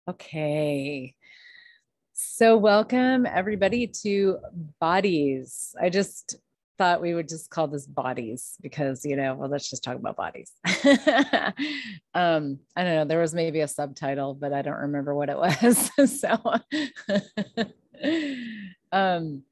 Okay. So welcome everybody to Bodies. I just thought we would just call this Bodies because, well, let's just talk about bodies. I don't know, there was maybe a subtitle, but I don't remember what it was. um,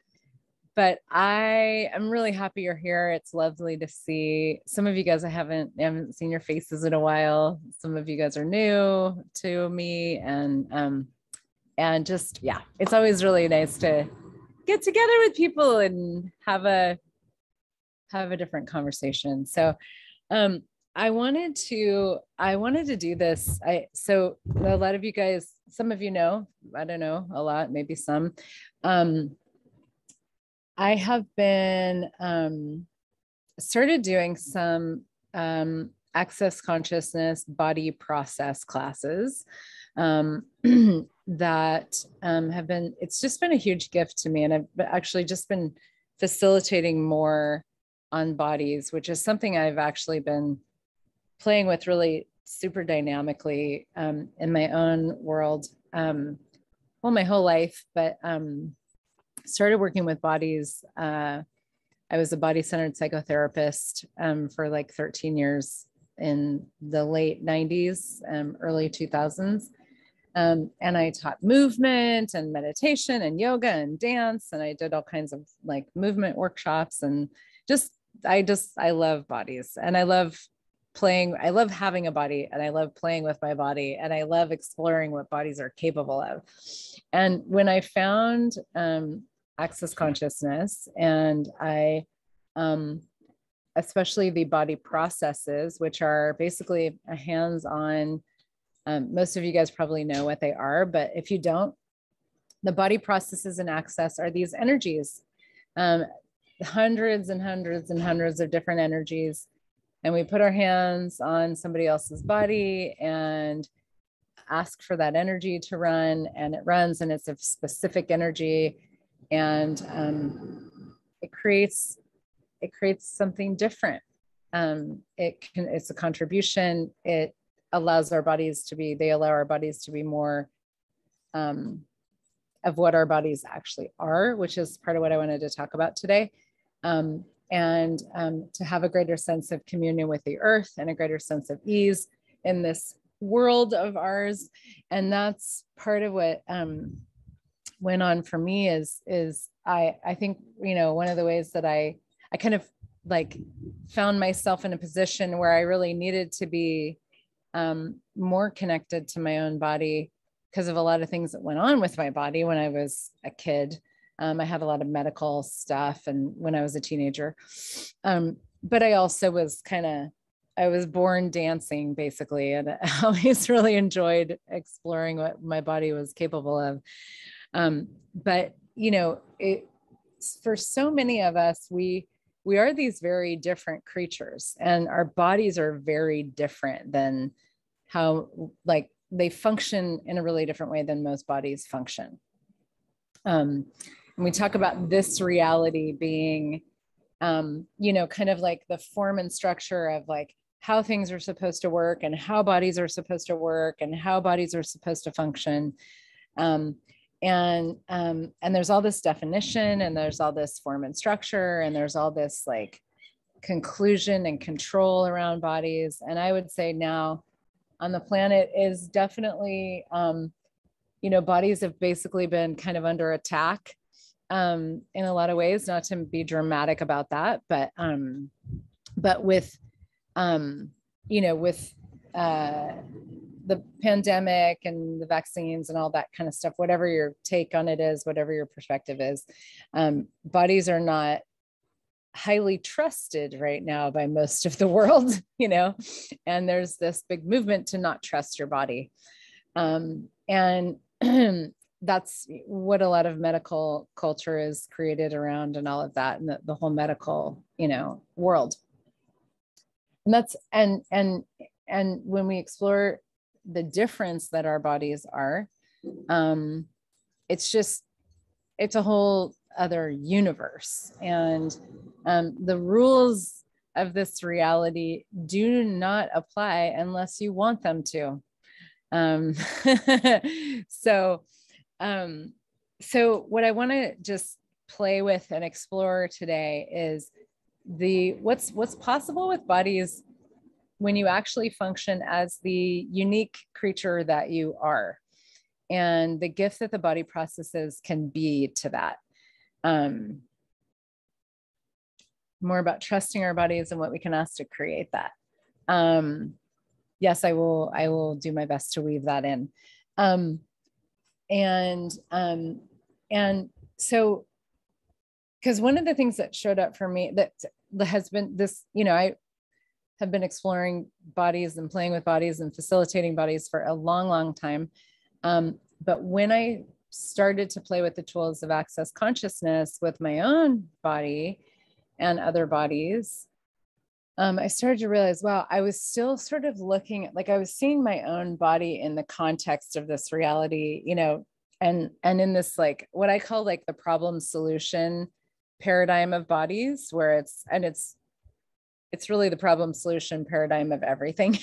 but I am really happy you're here. It's lovely to see some of you guys. I haven't seen your faces in a while. Some of you guys are new to me, and just, yeah, it's always really nice to get together with people and have a different conversation. So I wanted to do this. So a lot of you guys, some of you know, I don't know, a lot, maybe some. I have been started doing some access consciousness body process classes that have been, it's just been a huge gift to me. And I've actually just been facilitating more on bodies, which is something I've actually been playing with really super dynamically in my own world, well, my whole life, but started working with bodies. I was a body-centered psychotherapist for like 13 years in the late 90s, early 2000s. And I taught movement and meditation and yoga and dance. And I did all kinds of like movement workshops and I love bodies, and I love playing. I love having a body, and I love playing with my body, and I love exploring what bodies are capable of. And when I found access consciousness, and I especially the body processes, which are basically a hands-on, most of you guys probably know what they are, but if you don't, the body processes and access are these energies, hundreds and hundreds and hundreds of different energies. And we put our hands on somebody else's body and ask for that energy to run, and it runs, and it's a specific energy. And it creates something different. It's a contribution. They allow our bodies to be more of what our bodies actually are, which is part of what I wanted to talk about today. And to have a greater sense of communion with the earth and a greater sense of ease in this world of ours. And that's part of what went on for me is I think, one of the ways that I kind of like found myself in a position where I really needed to be more connected to my own body because of a lot of things that went on with my body when I was a kid. I had a lot of medical stuff, and when I was a teenager, but I also I was born dancing basically, and I always really enjoyed exploring what my body was capable of. But for so many of us, we are these very different creatures, and our bodies are very different than how, like, they function in a really different way than most bodies function. And we talk about this reality being, kind of like the form and structure of like how things are supposed to work and how bodies are supposed to work and how bodies are supposed to function. And there's all this definition, and there's all this form and structure, and there's all this like conclusion and control around bodies. And I would say now on the planet is definitely, bodies have basically been kind of under attack in a lot of ways, not to be dramatic about that, but with, with the pandemic and the vaccines and all that kind of stuff, whatever your take on it is, whatever your perspective is, bodies are not highly trusted right now by most of the world, and there's this big movement to not trust your body. And that's what a lot of medical culture is created around, and all of that, and the whole medical, world. And that's, and when we explore the difference that our bodies are, it's a whole other universe. And the rules of this reality do not apply unless you want them to. Um, so, so what I want to just play with and explore today is what's possible with bodies when you actually function as the unique creature that you are, and the gift that the body processes can be to that. More about trusting our bodies and what we can ask to create that. Yes, I will do my best to weave that in. And so, because one of the things that showed up for me that has been this, I have been exploring bodies and playing with bodies and facilitating bodies for a long, long time. But when I started to play with the tools of access consciousness with my own body and other bodies, I started to realize, wow, I was still sort of looking at, like, I was seeing my own body in the context of this reality, and in this, like, what I call like the problem solution paradigm of bodies, where it's really the problem solution paradigm of everything.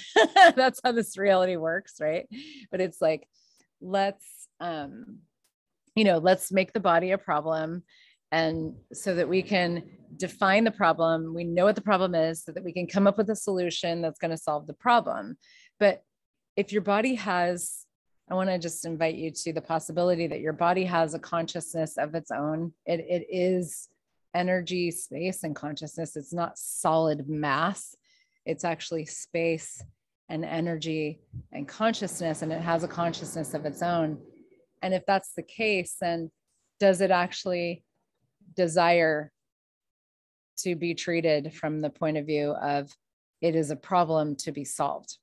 That's how this reality works, right? But it's like, let's make the body a problem, and so that we can define the problem, we know what the problem is, so that we can come up with a solution that's going to solve the problem. But if your body has, I want to just invite you to the possibility that your body has a consciousness of its own. It is energy, space, and consciousness. It's not solid mass. It's actually space and energy and consciousness, and it has a consciousness of its own. And if that's the case, then does it actually desire to be treated from the point of view of it is a problem to be solved?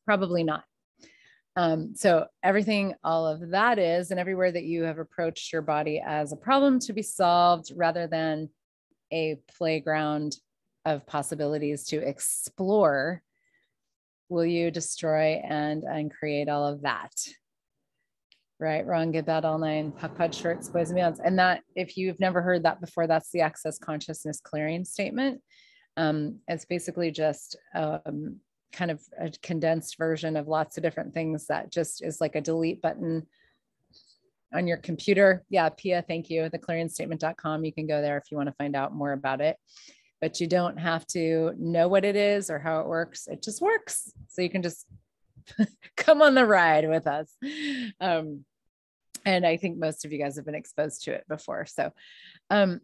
Probably not. So everything, all of that is, and everywhere that you have approached your body as a problem to be solved rather than a playground of possibilities to explore, will you destroy and create all of that? Right, wrong, good, bad, all nine, puck, pud, shorts, boys and beyonds. And that, if you've never heard that before, that's the access consciousness clearing statement. It's basically just kind of a condensed version of lots of different things that just is like a delete button on your computer. Yeah, Pia, thank you. theclearingstatement.com. You can go there if you want to find out more about it, but you don't have to know what it is or how it works. It just works. So you can just come on the ride with us. And I think most of you guys have been exposed to it before. So, and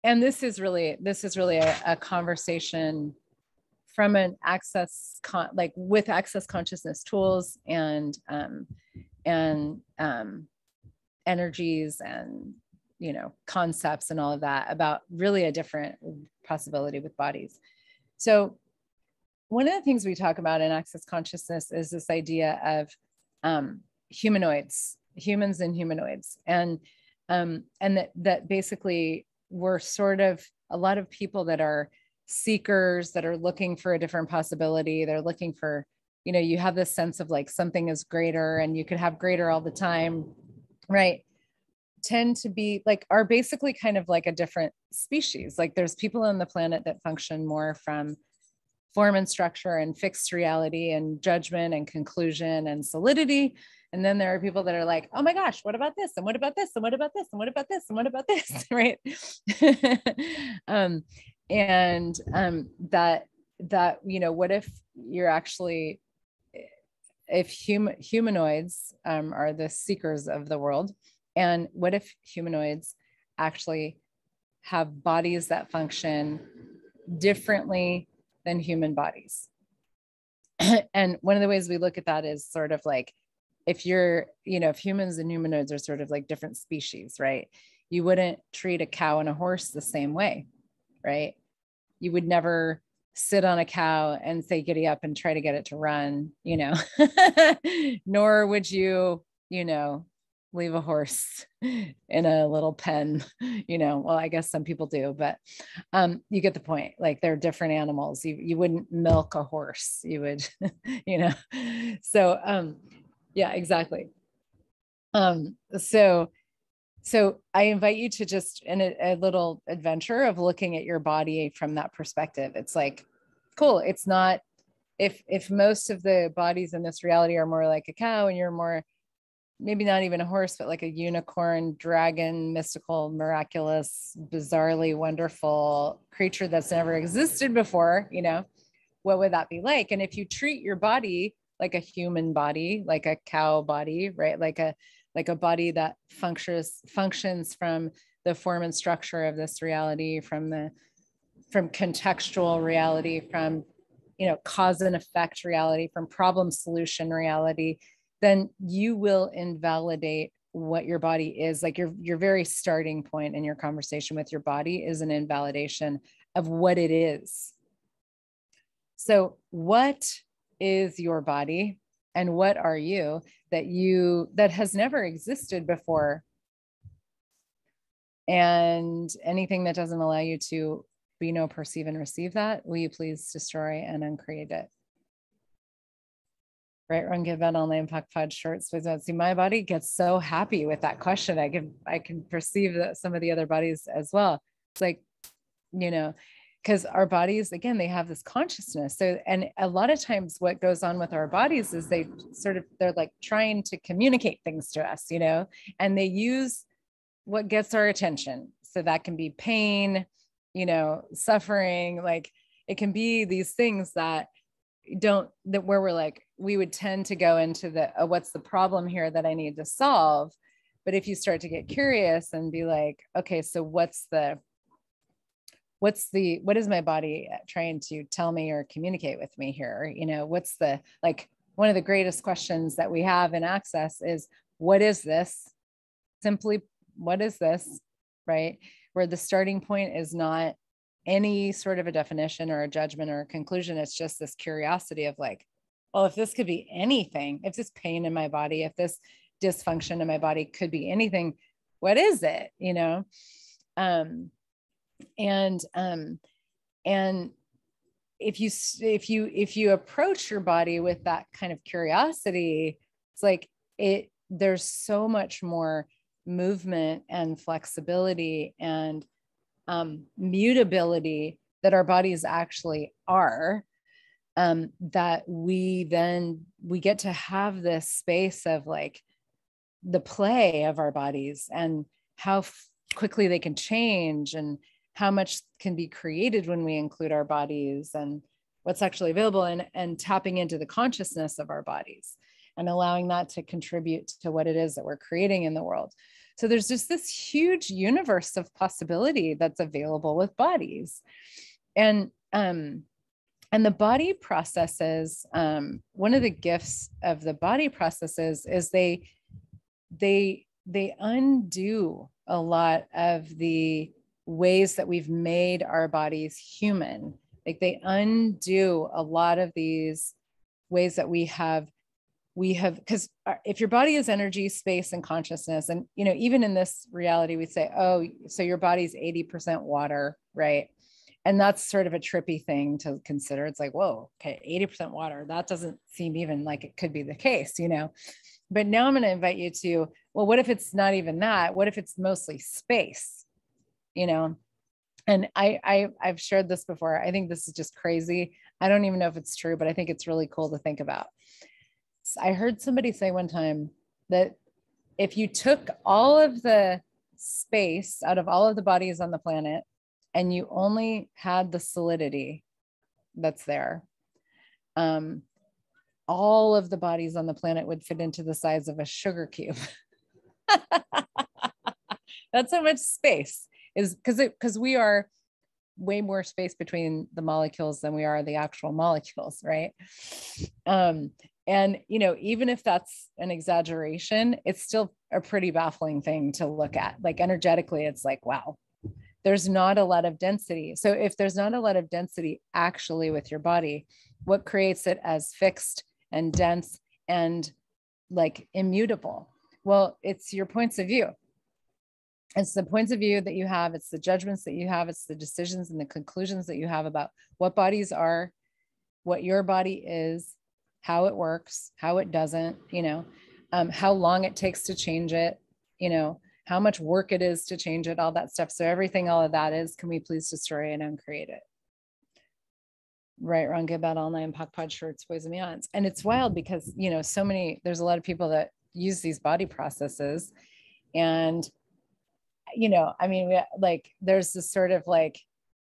this is really a conversation from an access with access consciousness tools and energies and concepts and all of that, about really a different possibility with bodies. So one of the things we talk about in access consciousness is this idea of humanoids, humans and humanoids, and that basically we're sort of a lot of people that are seekers, that are looking for a different possibility. They're looking for, you have this sense of like something is greater, and you could have greater all the time, right? Tend to be like, are basically kind of like a different species. Like there's people on the planet that function more from form and structure and fixed reality and judgment and conclusion and solidity. And then there are people that are like, oh my gosh, what about this? And what about this? And what about this? And what about this? And what about this? Right. That, what if you're actually, if humanoids are the seekers of the world, and what if humanoids actually have bodies that function differently than human bodies? And one of the ways we look at that is sort of like, if humans and humanoids are sort of like different species, right? You wouldn't treat a cow and a horse the same way, right? You would never sit on a cow and say, giddy up, and try to get it to run, nor would you, leave a horse in a little pen, well, I guess some people do, but you get the point. Like they're different animals. You wouldn't milk a horse. You would, so yeah, exactly. So I invite you to just in a little adventure of looking at your body from that perspective. It's like, cool. It's not if most of the bodies in this reality are more like a cow and you're more, maybe not even a horse, but like a unicorn, dragon, mystical, miraculous, bizarrely wonderful creature that's never existed before, you know, what would that be like? And if you treat your body like a human body, like a cow body, right? Like a body that functions from the form and structure of this reality, from contextual reality, from, you know, cause and effect reality, from problem solution reality, then you will invalidate what your body is. Like your very starting point in your conversation with your body is an invalidation of what it is. So what is your body and what are you that has never existed before? And anything that doesn't allow you to be, know, perceive, and receive that, will you please destroy and uncreate it? Right, wrong, good, bad, online, puck, fudge, short, space. See, my body gets so happy with that question. I can perceive that some of the other bodies as well. It's like, you know, because our bodies, again, they have this consciousness. So, and a lot of times what goes on with our bodies is they're like trying to communicate things to us, you know, and they use what gets our attention. So that can be pain, you know, suffering, like it can be these things that where we're like, we would tend to go into what's the problem here that I need to solve. But if you start to get curious and be like, okay, so what is my body trying to tell me or communicate with me here? You know, one of the greatest questions that we have in Access is, what is this? Simply, what is this? Right? Where the starting point is not any sort of a definition or a judgment or a conclusion. It's just this curiosity of like, well, if this could be anything, if this pain in my body, if this dysfunction in my body could be anything, what is it? You know? And if you approach your body with that kind of curiosity, it's like there's so much more movement and flexibility and mutability that our bodies actually are, that we get to have this space of like the play of our bodies and how quickly they can change and how much can be created when we include our bodies and what's actually available, and tapping into the consciousness of our bodies and allowing that to contribute to what it is that we're creating in the world. So there's just this huge universe of possibility that's available with bodies. And the body processes, one of the gifts of the body processes is they undo a lot of the ways that we've made our bodies human. Like they undo a lot of these ways that we have, because if your body is energy, space, and consciousness, and, you know, even in this reality, we say, oh, so your body's 80% water, right? And that's sort of a trippy thing to consider. It's like, whoa, okay, 80% water. That doesn't seem even like it could be the case, you know? But now I'm going to invite you to, well, what if it's not even that? What if it's mostly space, you know? And I've shared this before. I think this is just crazy. I don't even know if it's true, but I think it's really cool to think about. I heard somebody say one time that if you took all of the space out of all of the bodies on the planet and you only had the solidity that's there, all of the bodies on the planet would fit into the size of a sugar cube. That's how much space is, because we are way more space between the molecules than we are the actual molecules, right? And, you know, even if that's an exaggeration, it's still a pretty baffling thing to look at. Like energetically, it's like, wow, there's not a lot of density. So if there's not a lot of density actually with your body, what creates it as fixed and dense and like immutable? Well, it's your points of view. It's the points of view that you have. It's the judgments that you have. It's the decisions and the conclusions that you have about what bodies are, what your body is, how it works, how it doesn't, you know, how long it takes to change it, you know, how much work it is to change it, all that stuff. So everything, all of that is, can we please destroy and uncreate it? Right, wrong, good, bad, all nine, POC, POD, shorts, boys and beyonds. And it's wild because, you know, there's a lot of people that use these body processes. And, you know, I mean, like, there's this sort of like,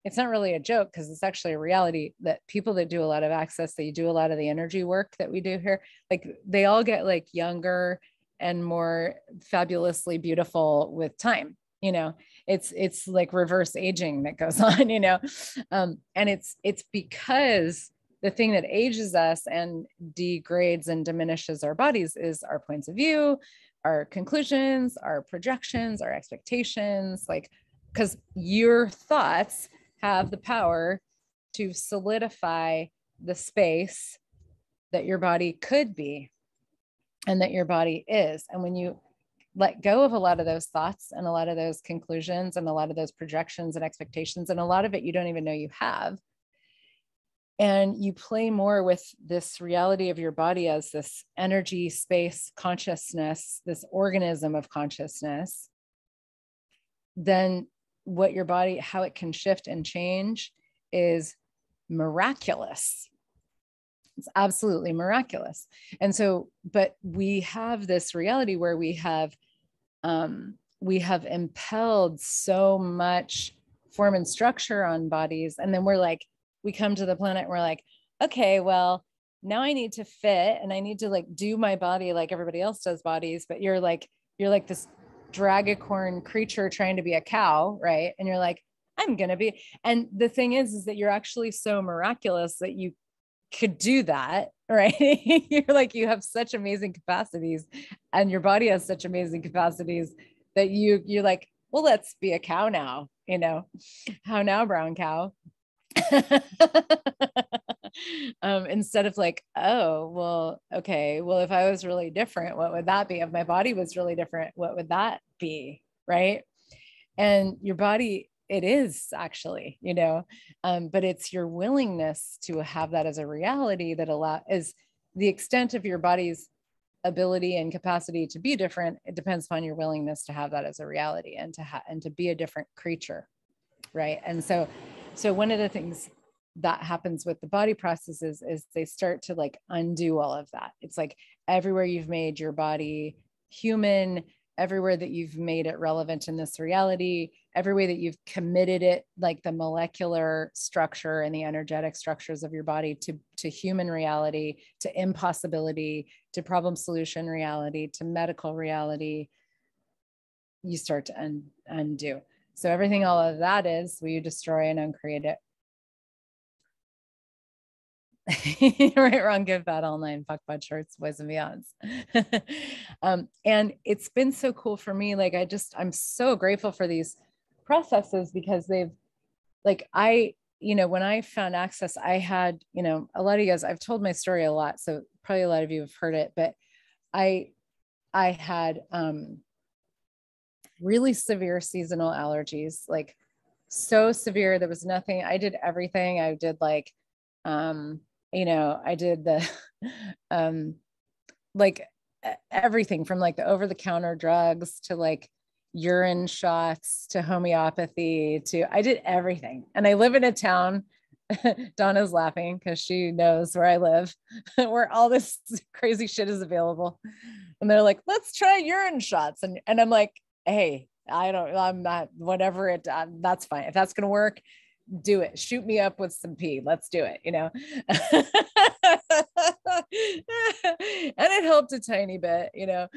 it's not really a joke because it's actually a reality that people that do a lot of access, they do a lot of the energy work that we do here, like they all get like younger and more fabulously beautiful with time. You know, it's like reverse aging that goes on, you know. And it's because the thing that ages us and degrades and diminishes our bodies is our points of view, our conclusions, our projections, our expectations, like, because your thoughts have the power to solidify the space that your body could be and that your body is. And when you let go of a lot of those thoughts and a lot of those conclusions and a lot of those projections and expectations, and a lot of it you don't even know you have, and you play more with this reality of your body as this energy, space, consciousness, this organism of consciousness, then what your body, how it can shift and change is miraculous. It's absolutely miraculous. And so, but we have this reality where we have impelled so much form and structure on bodies. And then we're like, we come to the planet and we're like, okay, well, now I need to fit and I need to like do my body like everybody else does bodies. But you're like this dragicorn creature trying to be a cow, right? And you're like, I'm gonna be. And the thing is that you're actually so miraculous that you could do that, right? You're like, you have such amazing capacities and your body has such amazing capacities that you're like, well, let's be a cow now, you know. How now, brown cow? Instead of like, oh, well, okay, well, if I was really different, what would that be? If my body was really different, what would that be? Right. And your body, it is actually, you know, but it's your willingness to have that as a reality that is the extent of your body's ability and capacity to be different. It depends upon your willingness to have that as a reality and to be a different creature. Right. And so one of the things that happens with the body processes is they start to like undo all of that. It's like everywhere you've made your body human, everywhere that you've made it relevant in this reality, every way that you've committed it, like the molecular structure and the energetic structures of your body to human reality, to impossibility, to problem solution reality, to medical reality, you start to undo. So everything, all of that is, will you destroy and uncreate it? Right, wrong, give, bad, all nine, POC, POD, shorts, boys and beyonds. And it's been so cool for me. Like, I'm so grateful for these processes because they've, like, you know, when I found access, I had, you know, a lot of you guys, I've told my story a lot, so probably a lot of you have heard it, but I had really severe seasonal allergies, like so severe. There was nothing, I did everything. I did like, you know, I did the, like everything from like the over-the-counter drugs to like urine shots to homeopathy to, I did everything. And I live in a town, Donna's laughing because she knows where I live, where all this crazy shit is available. And they're like, let's try urine shots. And I'm like, hey, I'm not, whatever that's fine. If that's going to work, do it. Shoot me up with some pee. Let's do it, you know? And it helped a tiny bit, you know?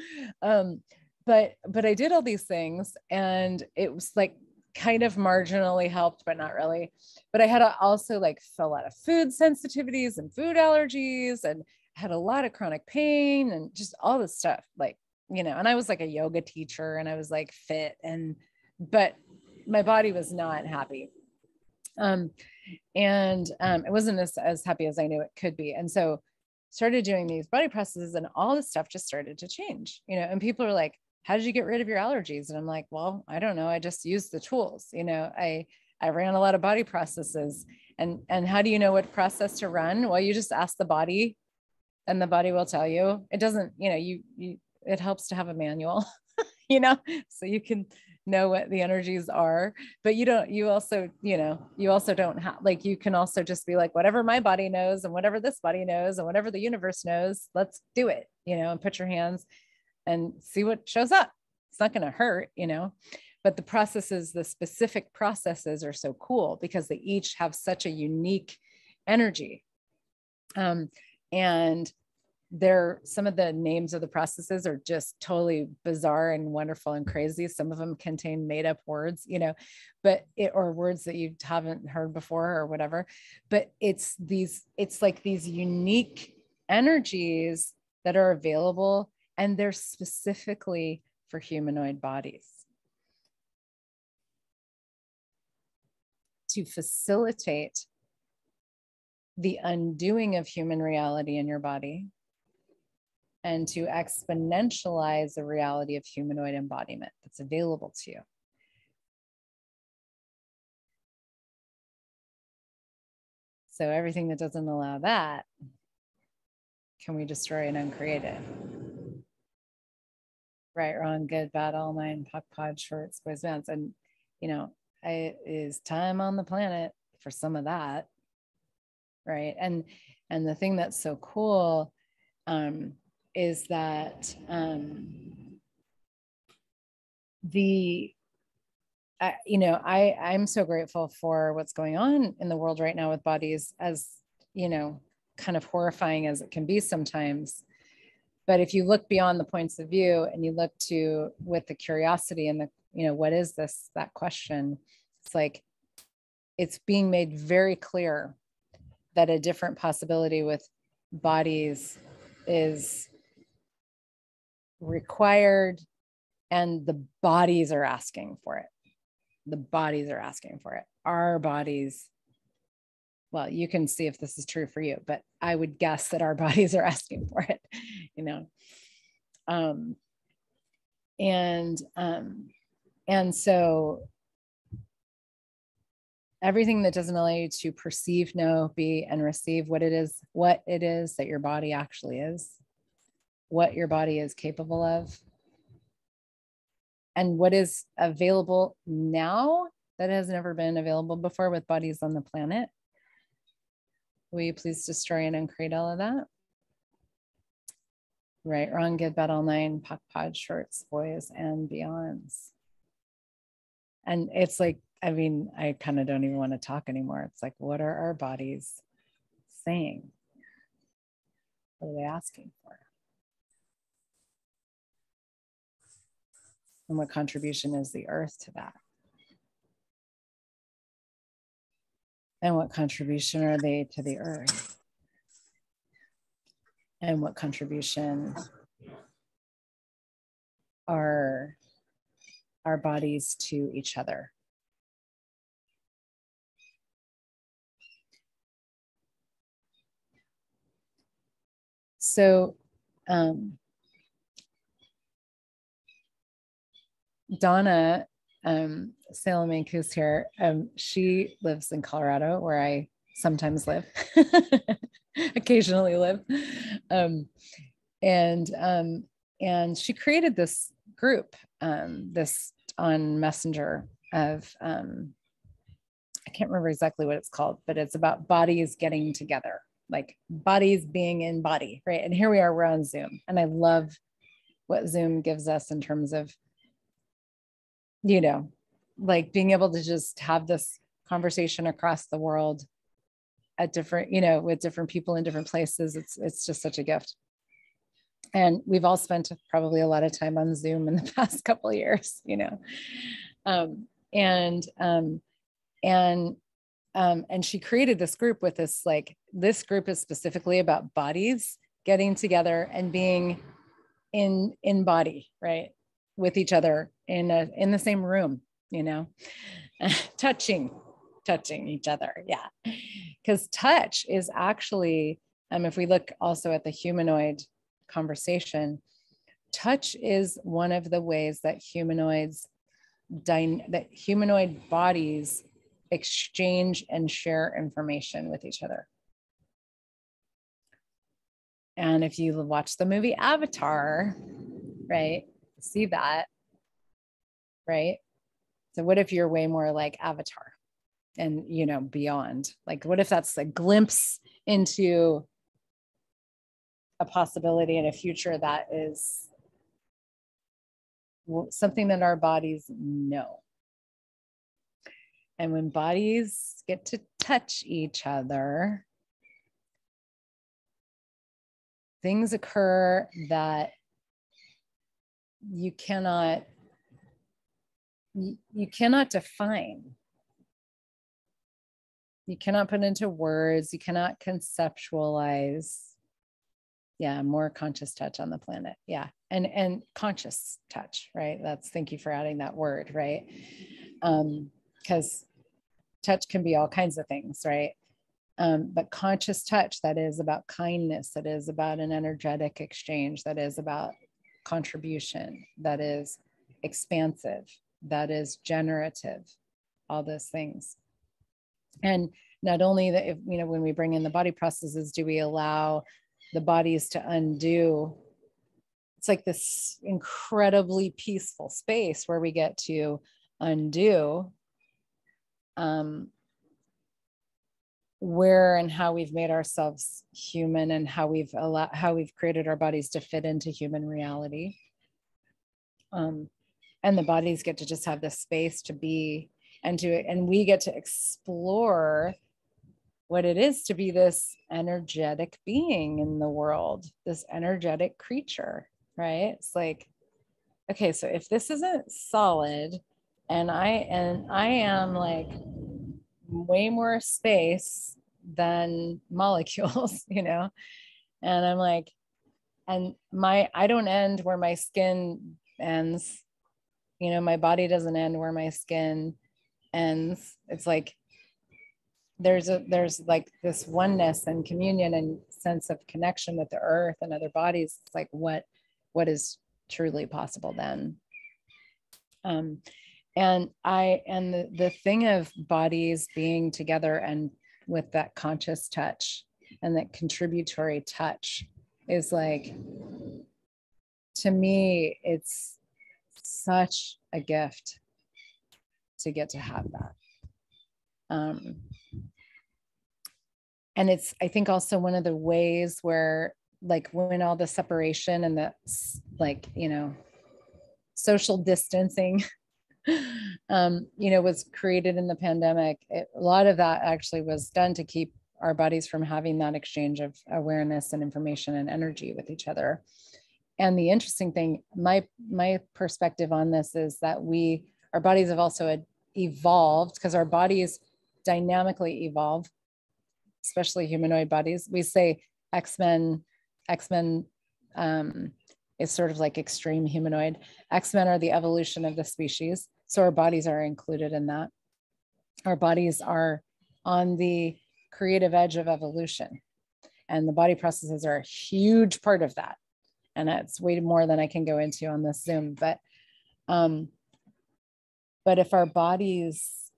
But I did all these things and it was like kind of marginally helped, but not really. But I had also like a lot of food sensitivities and food allergies and had a lot of chronic pain and just all this stuff, like, you know, and I was like a yoga teacher and I was like fit but my body was not happy. It wasn't as happy as I knew it could be. And so started doing these body processes and all this stuff just started to change, you know, and people are like, how did you get rid of your allergies? And I'm like, well, I don't know. I just used the tools, you know, I ran a lot of body processes and how do you know what process to run? Well, you just ask the body and the body will tell you. It doesn't, you know, it helps to have a manual, you know, so you can know what the energies are, but you also don't have, like, you can also just be like, whatever my body knows and whatever this body knows and whatever the universe knows, let's do it, and put your hands and see what shows up. It's not going to hurt, but the specific processes are so cool because they each have such a unique energy. And some of the names of the processes are just totally bizarre and wonderful and crazy. Some of them contain made up words, or words that you haven't heard before or whatever, but it's like these unique energies that are available, and they're specifically for humanoid bodies to facilitate the undoing of human reality in your body and to exponentialize the reality of humanoid embodiment that's available to you. So everything that doesn't allow that, can we destroy and uncreate it? Right, wrong, good, bad, all nine, puck, pod, shorts, boys, bands. And, it is time on the planet for some of that. Right. And the thing that's so cool is that I'm so grateful for what's going on in the world right now with bodies, as, kind of horrifying as it can be sometimes. But if you look beyond the points of view and you look to with the curiosity and what is this, that question, it's like, it's being made very clear that a different possibility with bodies is required, and the bodies are asking for it. The bodies are asking for it. Our bodies, well, you can see if this is true for you, but I would guess that our bodies are asking for it, and so everything that doesn't allow you to perceive, know, be, and receive what it is that your body actually is, what your body is capable of, and what is available now that has never been available before with bodies on the planet. Will you please destroy and uncreate all of that? Right, wrong, good, bad, all nine, puck, pod, shorts, boys, and beyonds. And it's like, I kind of don't even want to talk anymore. It's like, what are our bodies saying? What are they asking for? And what contribution is the earth to that? And what contribution are they to the earth? And what contribution are our bodies to each other? So, Donna Salome, who's here, she lives in Colorado, where I sometimes live, occasionally live, and she created this group, this on Messenger of I can't remember exactly what it's called, but it's about bodies getting together, like bodies being in body, right? And here we are, we're on Zoom, and I love what Zoom gives us in terms of, like being able to just have this conversation across the world at different, with different people in different places. It's just such a gift. And we've all spent probably a lot of time on Zoom in the past couple of years, and she created this group with this, like, this group is specifically about bodies getting together and being in body, right, with each other in the same room, touching each other. Yeah. Because touch is actually, if we look also at the humanoid conversation, touch is one of the ways that humanoid bodies exchange and share information with each other. And if you watch the movie Avatar, right, see that, right? So what if you're way more like Avatar and, you know, beyond? Like, what if that's a glimpse into a possibility in a future that is something that our bodies know? And when bodies get to touch each other, things occur that you cannot define. You cannot put into words. You cannot conceptualize. Yeah, more conscious touch on the planet. Yeah, and conscious touch, right? Thank you for adding that word, right? Because touch can be all kinds of things, right? But conscious touch, that is about kindness, that is about an energetic exchange, that is about contribution, that is expansive, that is generative, all those things. And not only that, if, you know, when we bring in the body processes, do we allow the bodies to undo? It's like this incredibly peaceful space where we get to undo where and how we've made ourselves human, and how we've created our bodies to fit into human reality. And the bodies get to just have this space to be, and we get to explore what it is to be this energetic being in the world, this energetic creature, right? It's like, okay, so if this isn't solid, and I am like way more space than molecules, you know, and I'm like, and I don't end where my skin ends, you know, my body doesn't end where my skin ends. It's like there's like this oneness and communion and sense of connection with the earth and other bodies. It's like what is truly possible then. And the thing of bodies being together and with that conscious touch and that contributory touch is like, to me, it's such a gift to get to have that. And it's, I think, also one of the ways where, like, when all the separation and the, like, you know, social distancing, you know, was created in the pandemic, a lot of that actually was done to keep our bodies from having that exchange of awareness and information and energy with each other. And the interesting thing, my perspective on this is that our bodies have also evolved, because our bodies dynamically evolve, especially humanoid bodies. We say X-Men is sort of like extreme humanoid. X-Men are the evolution of the species. So our bodies are included in that. Our bodies are on the creative edge of evolution. And the body processes are a huge part of that. And that's way more than I can go into on this Zoom. But if our bodies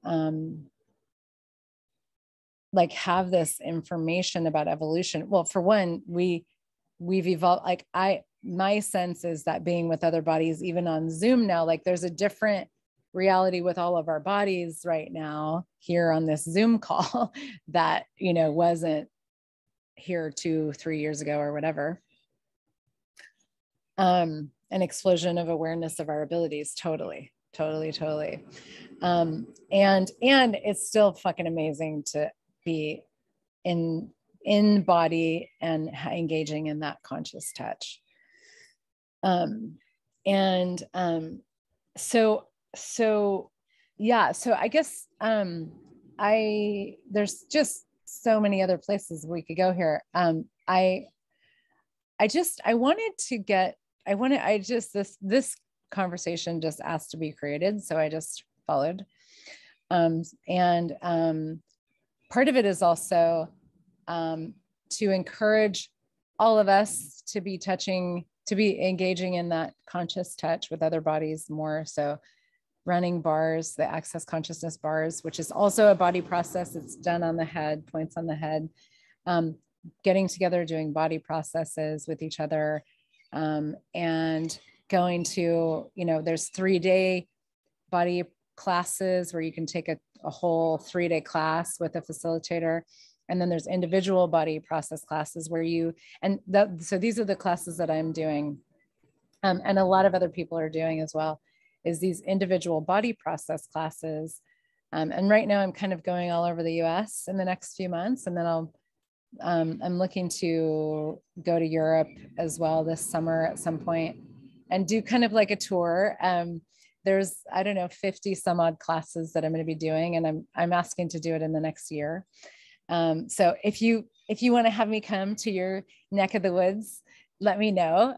like have this information about evolution, well, for one, we've evolved. Like my sense is that being with other bodies, even on Zoom now, like there's a different reality with all of our bodies right now here on this Zoom call that, you know, wasn't here 2-3 years ago or whatever. An explosion of awareness of our abilities. Totally. And it's still fucking amazing to be in body and engaging in that conscious touch. So yeah, so I guess there's just so many other places we could go here. This conversation just asked to be created, so I just followed. Part of it is also to encourage all of us to be engaging in that conscious touch with other bodies more. So running bars, the Access Consciousness bars, which is also a body process. It's done on the head, points on the head. Getting together, doing body processes with each other, and going to, you know, there's 3-day body classes where you can take a whole 3-day class with a facilitator. And then there's individual body process classes where so these are the classes that I'm doing. And a lot of other people are doing as well, is these individual body process classes. And right now I'm kind of going all over the US in the next few months. And then I'm looking to go to Europe as well this summer at some point and do kind of like a tour. There's, I don't know, 50 some odd classes that I'm going to be doing, and I'm asking to do it in the next year. So if you want to have me come to your neck of the woods, let me know.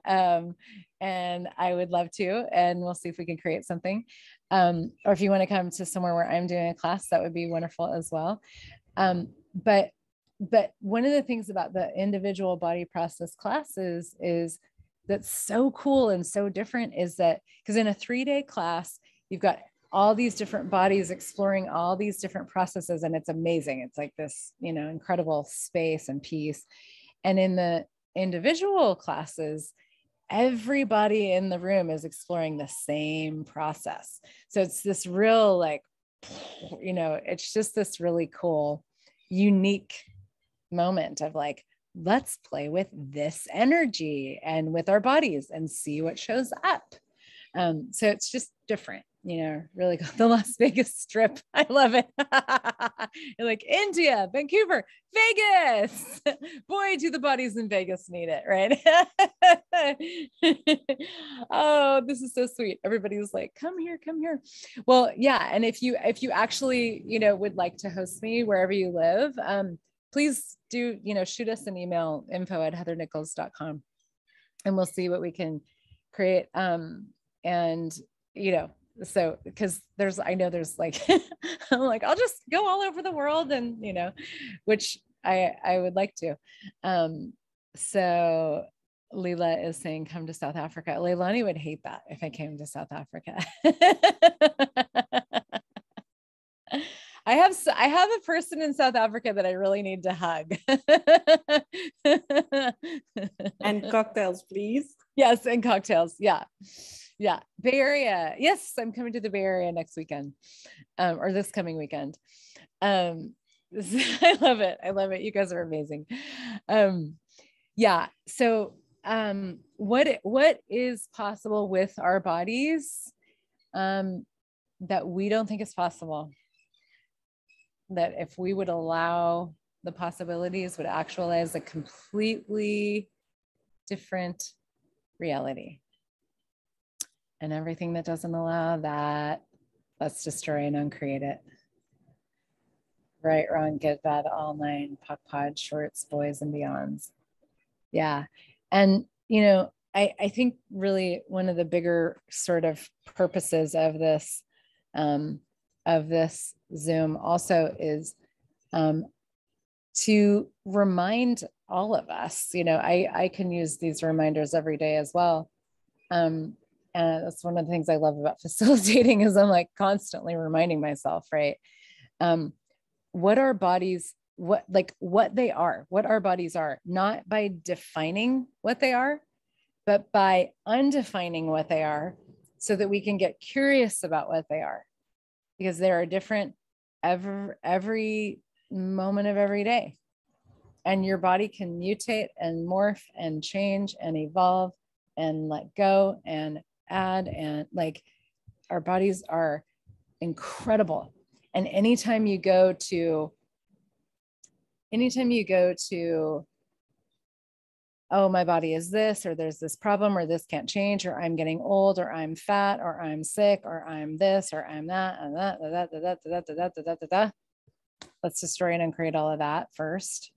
And I would love to, and we'll see if we can create something. Or if you want to come to somewhere where I'm doing a class, that would be wonderful as well. But one of the things about the individual body process classes is that's so cool and so different is that, because in a 3-day class, you've got all these different bodies exploring all these different processes, and it's amazing. It's like this, incredible space and peace. And in the individual classes, everybody in the room is exploring the same process. So it's this real, like, it's just this really cool, unique moment of like, let's play with this energy and with our bodies and see what shows up. So it's just different, really cool. The Las Vegas Strip. I love it. You're like India, Vancouver, Vegas. Boy, do the bodies in Vegas need it, right? Oh, this is so sweet. Everybody was like, come here, come here. Well, yeah. And if you actually, would like to host me wherever you live, please do, shoot us an email, info@heathernichols.com, and we'll see what we can create. And, so, because I know there's like, I'm like, I'll just go all over the world and, which I would like to. So Leela is saying, come to South Africa. Leilani would hate that if I came to South Africa. I have a person in South Africa that I really need to hug. And cocktails, please. Yes, and cocktails. Yeah. Yeah. Bay Area. Yes, I'm coming to the Bay Area next weekend, or this coming weekend. I love it. I love it. You guys are amazing. Yeah. So what is possible with our bodies that we don't think is possible? That if we would allow the possibilities, would actualize a completely different reality. And everything that doesn't allow that, let's destroy and uncreate it. Right, wrong, good, bad, all nine, POC, POD, shorts, boys, and beyonds. Yeah. And, I think really one of the bigger sort of purposes of this Zoom also is to remind all of us, I can use these reminders every day as well. And that's one of the things I love about facilitating is I'm like constantly reminding myself, right? What our bodies, what our bodies are, not by defining what they are, but by undefining what they are so that we can get curious about what they are, because they are different every moment of every day. And your body can mutate and morph and change and evolve and let go and add, and like our bodies are incredible. And anytime you go to, oh, my body is this, or there's this problem, or this can't change, or I'm getting old, or I'm fat, or I'm sick, or I'm this, or I'm that, and that. Let's destroy and uncreate all of that first.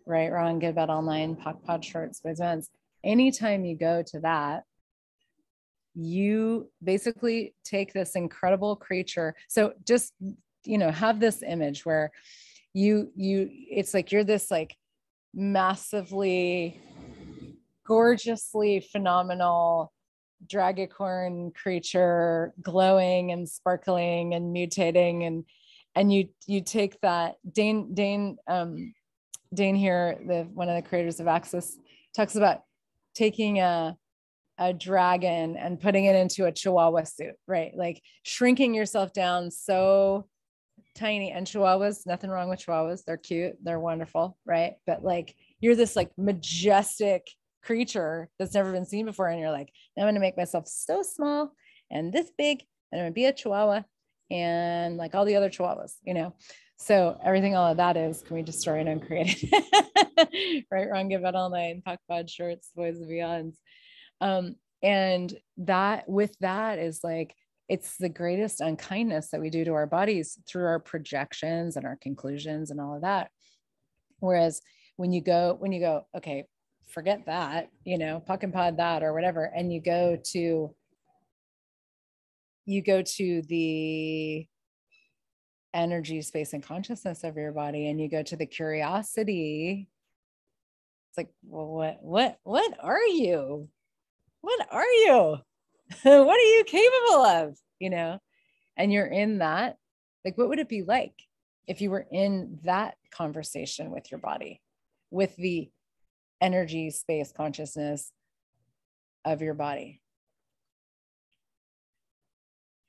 Right, wrong, good, bad, all nine, POC, POD, shorts, boys, men's. Anytime you go to that, you basically take this incredible creature. So just, have this image where it's like you're this like massively, gorgeously phenomenal dragicorn creature, glowing and sparkling and mutating, and you take that. Dane here, one of the creators of Access, talks about taking a a dragon and putting it into a Chihuahua suit, right? Like shrinking yourself down so tiny. And Chihuahuas, nothing wrong with Chihuahuas. They're cute. They're wonderful, right? But like you're this like majestic creature that's never been seen before. And you're like, I'm going to make myself so small and this big, and I'm going to be a Chihuahua and like all the other Chihuahuas, you know? So everything, all of that is, can we destroy and uncreate it? Right, wrong, give it all night, talk about shorts, boys and beyonds. And that with that is like, it's the greatest unkindness that we do to our bodies through our projections and our conclusions and all of that. Whereas when you go, okay, forget that, you know, puck and pod that or whatever, and you go to the energy, space, and consciousness of your body, and you go to the curiosity, it's like, well, what are you? What are you? What are you capable of? You know, and you're in that, like, what would it be like if you were in that conversation with your body, with the energy, space, consciousness of your body?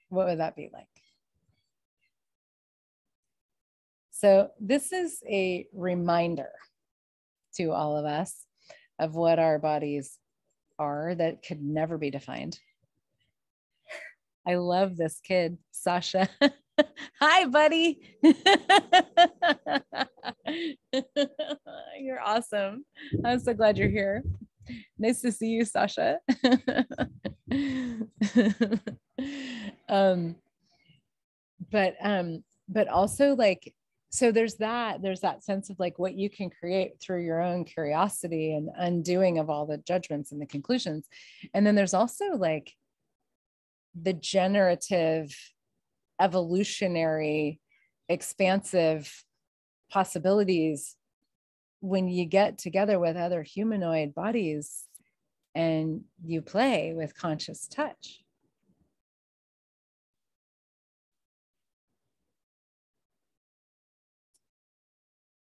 What would that be like? So this is a reminder to all of us of what our bodies are that could never be defined. I love this kid, Sasha. Hi, buddy. You're awesome. I'm so glad you're here. Nice to see you, Sasha. But also like, so there's that sense of like what you can create through your own curiosity and undoing of all the judgments and the conclusions. And then there's also like the generative, evolutionary, expansive possibilities when you get together with other humanoid bodies and you play with conscious touch.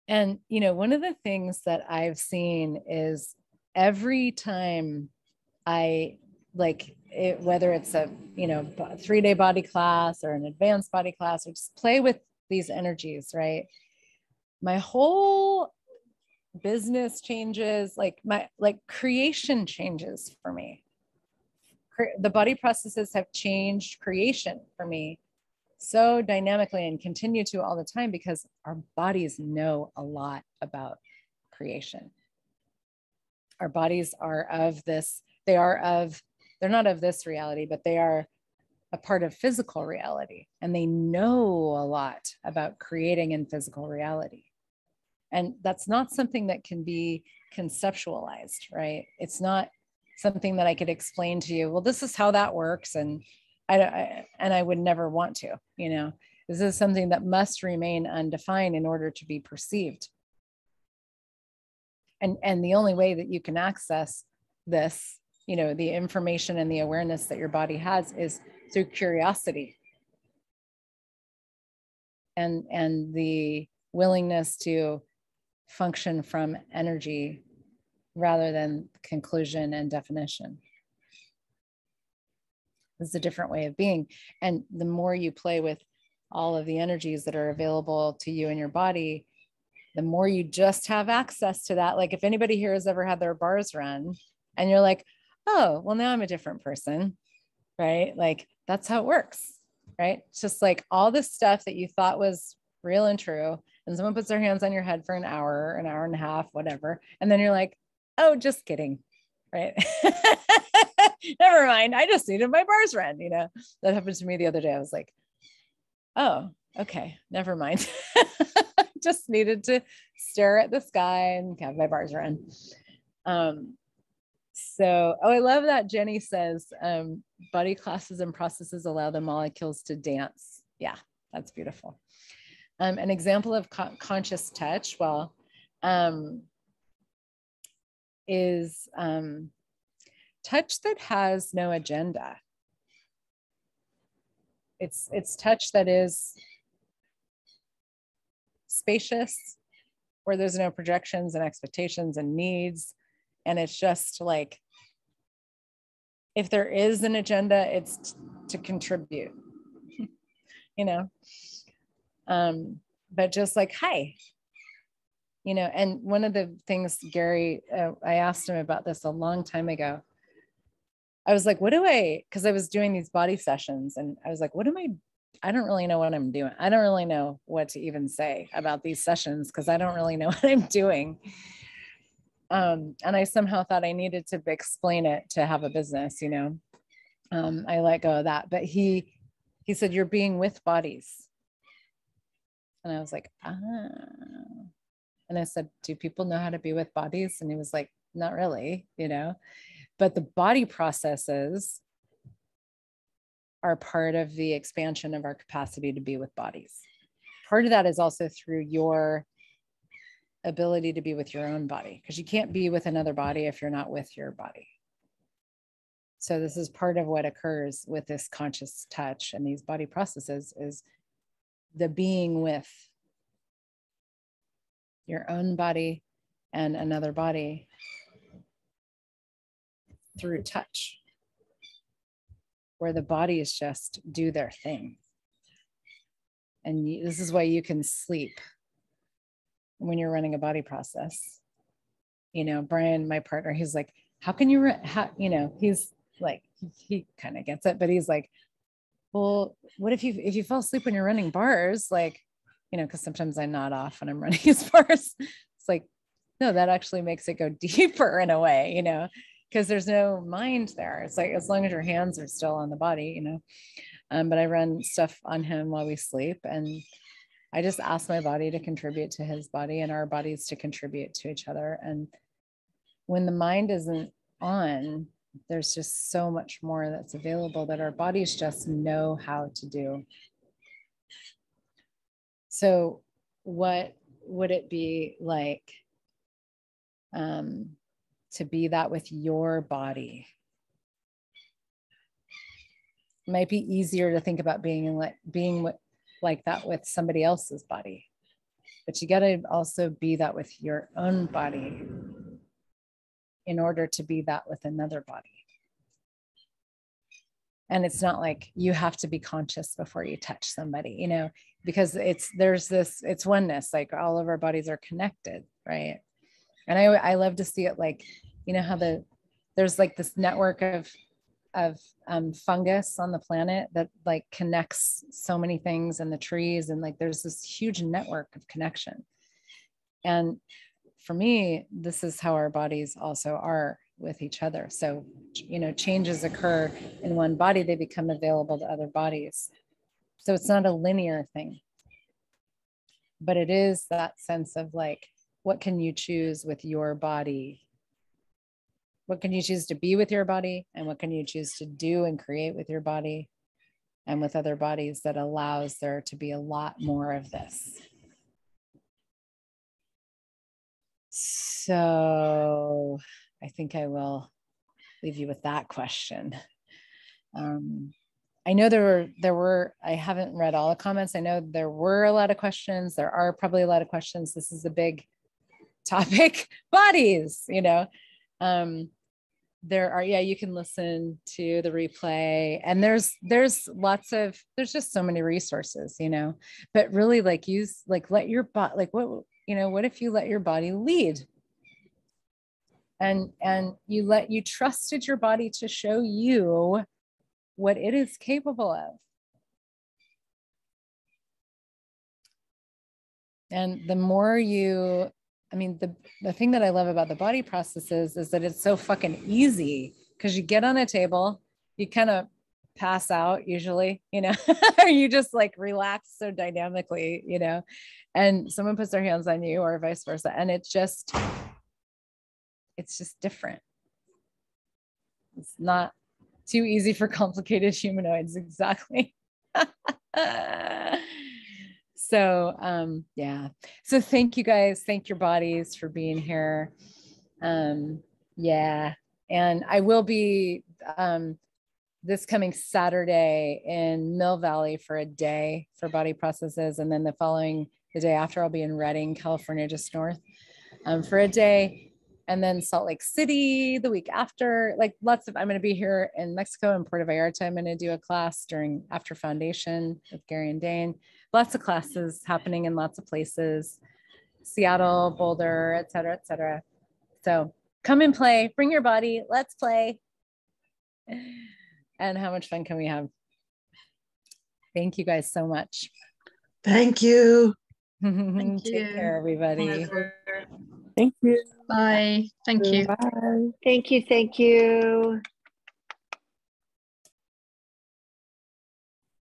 And, you know, one of the things that I've seen is every time I like it, whether it's a, you know, 3-day body class or an advanced body class, or just play with these energies, right? My whole business changes, like my creation changes for me. The body processes have changed creation for me so dynamically and continue to all the time because our bodies know a lot about creation. Our bodies are of this, they're not of this reality, but they are a part of physical reality. And they know a lot about creating in physical reality. And that's not something that can be conceptualized, right? It's not something that I could explain to you. Well, this is how that works. And I would never want to, you know, this is something that must remain undefined in order to be perceived. And the only way that you can access this, you know, the information and the awareness that your body has is through curiosity and the willingness to function from energy rather than conclusion and definition. It's a different way of being. And the more you play with all of the energies that are available to you in your body, the more you just have access to that. Like if anybody here has ever had their bars run and you're like, oh, well, now I'm a different person, right? Like that's how it works, right? It's just like all this stuff that you thought was real and true. And someone puts their hands on your head for an hour and a half, whatever. And then you're like, oh, just kidding, right? Never mind. I just needed my bars run, you know? That happened to me the other day. I was like, oh, okay, never mind. Just needed to stare at the sky and have my bars run. So, oh, I love that Jenny says, body classes and processes allow the molecules to dance. Yeah, that's beautiful. An example of conscious touch, well, is touch that has no agenda. It's touch that is spacious, where there's no projections and expectations and needs. And it's just like if there is an agenda, it's to contribute, you know. But just like, hi, you know. And one of the things, Gary, I asked him about this a long time ago. I was like, because I was doing these body sessions, and I was like, I don't really know what I'm doing. I don't really know what to even say about these sessions because I don't really know what I'm doing. And I somehow thought I needed to explain it to have a business, you know. I let go of that. But he said, you're being with bodies. And I was like, ah. And I said, do people know how to be with bodies? And he was like, not really, you know. But the body processes are part of the expansion of our capacity to be with bodies. Part of that is also through your ability to be with your own body, because you can't be with another body if you're not with your body. So this is part of what occurs with this conscious touch and these body processes, is the being with your own body and another body through touch, where the bodies just do their thing. And this is why you can sleep when you're running a body process. You know, Brian, my partner, he's like, how can you, you know, he's like, he kind of gets it, but he's like, well, what if you fall asleep when you're running bars? Like, you know, because sometimes I nod off when I'm running his bars. It's like, no, that actually makes it go deeper in a way, you know, because there's no mind there. It's like, as long as your hands are still on the body, you know. But I run stuff on him while we sleep, and I just ask my body to contribute to his body and our bodies to contribute to each other. And when the mind isn't on, there's just so much more that's available that our bodies just know how to do. So what would it be like to be that with your body? It might be easier to think about being like that with somebody else's body, but you got to also be that with your own body in order to be that with another body. And it's not like you have to be conscious before you touch somebody, you know, because it's oneness, like all of our bodies are connected, right? And I love to see it, like, you know, how there's like this network of fungus on the planet that like connects so many things, and the trees, and like there's this huge network of connection. And for me, this is how our bodies also are with each other. So, you know, changes occur in one body, they become available to other bodies. So it's not a linear thing, but it is that sense of like, what can you choose with your body? What can you choose to be with your body? And what can you choose to do and create with your body and with other bodies that allows there to be a lot more of this? So I think I will leave you with that question. I know there were, I haven't read all the comments. I know there were a lot of questions. There are probably a lot of questions. This is a big topic, bodies, you know. There are, yeah, you can listen to the replay, and there's just so many resources, you know, but really like let your body, like what, you know, what if you let your body lead? And you trusted your body to show you what it is capable of. And the more you, I mean, the thing that I love about the body processes is that it's so fucking easy, because you get on a table, you kind of pass out usually, you know, or you just like relax so dynamically, you know, and someone puts their hands on you or vice versa. And it's just different. It's not too easy for complicated humanoids. Exactly. So yeah, so thank you guys, thank your bodies for being here. Yeah, and I will be this coming Saturday in Mill Valley for a day for body processes, and then the day after I'll be in Redding, California, just north, for a day. And then Salt Lake City the week after, like lots of, I'm going to be here in Mexico and Puerto Vallarta. I'm going to do a class after foundation with Gary and Dane. Lots of classes happening in lots of places, Seattle, Boulder, et cetera, et cetera. So come and play, bring your body, let's play. And how much fun can we have? Thank you guys so much. Thank you. Take care, everybody. Thank you. Bye. Thank you. Bye. Thank you. Thank you.